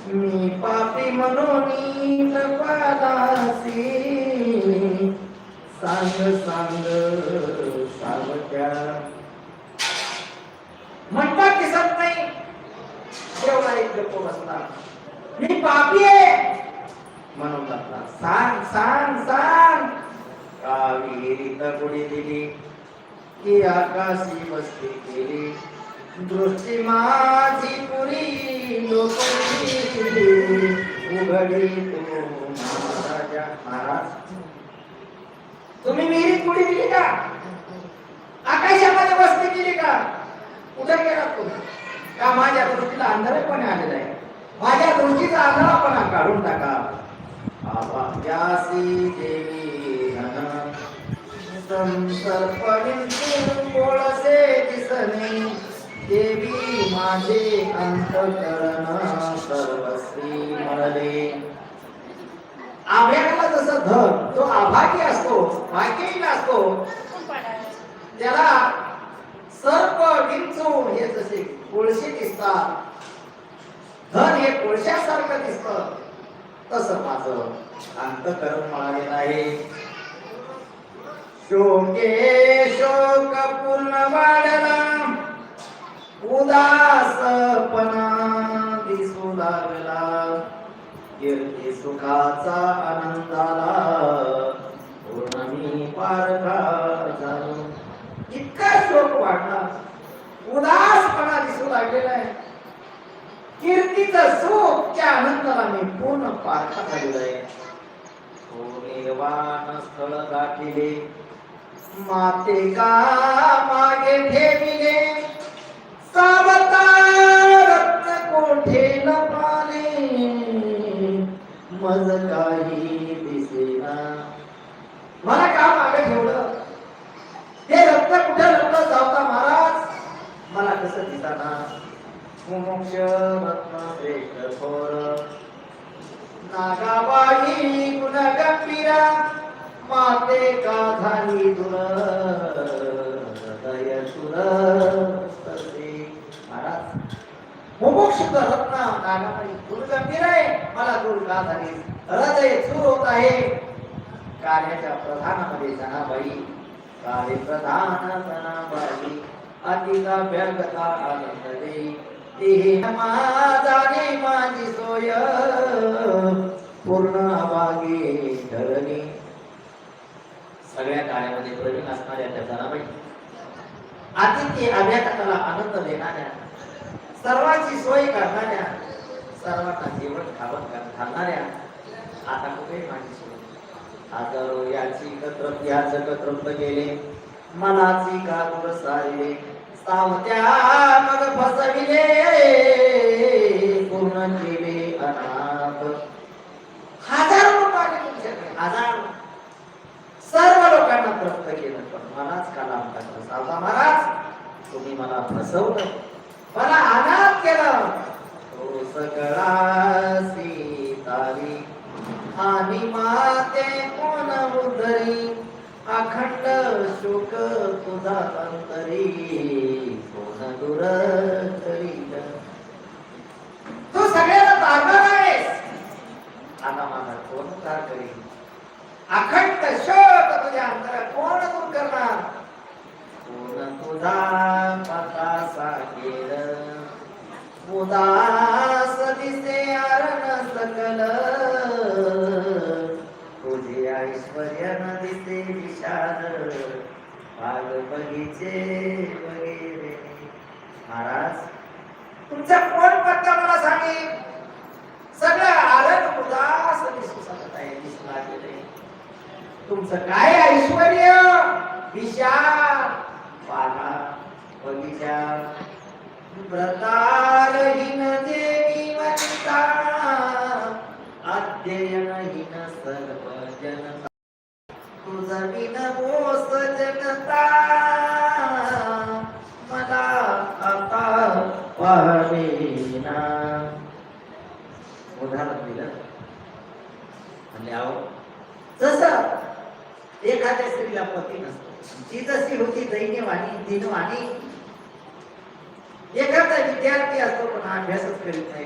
मी पापी म्हणून तपादासी सांग सांग सावत्या म्हणतात दिसत नाही तेवढा एक गप्प बसला मी पापी आहे म्हणून लागला सांग सांग सांग का विहिरीत बुडी दिली की आकाशी बसती केली दृष्टी माझी पुरी लोकरी उघडी तू महाराजा महाराज तुम्ही विहिरीत बुडी दिली का आकाशामध्ये बसती केली का कुठे गेला तुम्ही का माझ्या दृष्टीला अंधारपणे आलेला आहे माझ्या दृष्टीचा अंधारपणा काढून टाका आबा यासी देवी नन संसर्पणीं कोळसे दिसणे देवी माझे अंतकरण सर्वस्वी मळले आभ्याला जसं धर तो आभागी असतो भाग्यहीन असतो त्याला सर्प विंचू हे जसे कोळसे दिसतात धन हे कोळशासारखं दिसतं तसं माझं अंतकरण मळालेलं आहे शोके शोक पूर्ण वाढला उदासपणा दिसू लागला कीर्ती सुखाचा आनंदाला पूर्ण मी पारखा झालो इतका शोक वाढला उदासपणा दिसू लागलेला आहे कीर्तीचं सुख त्या आनंदाला मी पूर्ण पारखा झालेला आहे निर्वाण स्थळ गाठिले माते का मागे ठेविले सावतारत्न कोठे लपाले मज काही दिसेना मला का मागे ठेवलं हे रत्न कुठे लपलं सावता महाराज मला कसं दिसाना मुमुक्ष रत्न श्रेष्ठ थोर नागाबाई गुण गंभीरा माते का झाली दूर हृदय सुर महाराज मुमुक्ष रत्न नागाबाई गुण गंभीर आहे मला दूर का झाली हृदय सुर होत आहे कार्याच्या प्रधानामध्ये जनाबाई कार्य प्रधान जनाबाई अतिका व्यगता आनंद दे देही माझाने माझी सोय पूर्ण अभागी धरणी सगळ्या कार्यामध्ये प्रवीण असणाऱ्या त्या जनाबाई आतिथ्य अभ्यागताला आनंद देणाऱ्या सर्वांची सोय करणाऱ्या सर्वांना जेवण खावण घालणाऱ्या आता कुठे माझी सोय हजारो याची एकत्र गेले मनाची कागुर सारिले सावत्या मग फसविले पूर्ण केले अनाथ हजारो लोक आले तुमच्याकडे हजारो सर्व लोकांना त्रस्त केलं पण मलाच का लांब टाकलं सावता महाराज तुम्ही मला फसवलं मला अनाथ केलं तो सगळा सीतारी आणि माते कोण उद्धरी अखंड शोक तुझा अंतरी कोण दूर करील तू सगळ्याला तारणार आहेस आता माझा कोण तार करील अखंड शोक तुझ्या अंतरात कोण दूर करणार कोण तुझा पता सांगेल उदास दिसे अरण सकल तुझे ऐश्वर्य न दिसे विशाल बाग बगीचे वगैरे महाराज तुमचा कोण पत्ता मला सांगेल सगळं आरण उदास दिसू शकत आहे दिसू लागले तुमचं काय ऐश्वर्य विशाल बागा बगीचा व्रतारहीन देवी वनिता अध्ययनहीन सर्व जनता तुझा विन मोस जनता मला आता पाहवेना उदाहरण दिलं म्हणजे आहो जसं एखाद्या स्त्रीला पती नसतो ती जशी होती दैन्यवाणी दिनवाणी एखादा विद्यार्थी असतो पण अभ्यासच करीत नाही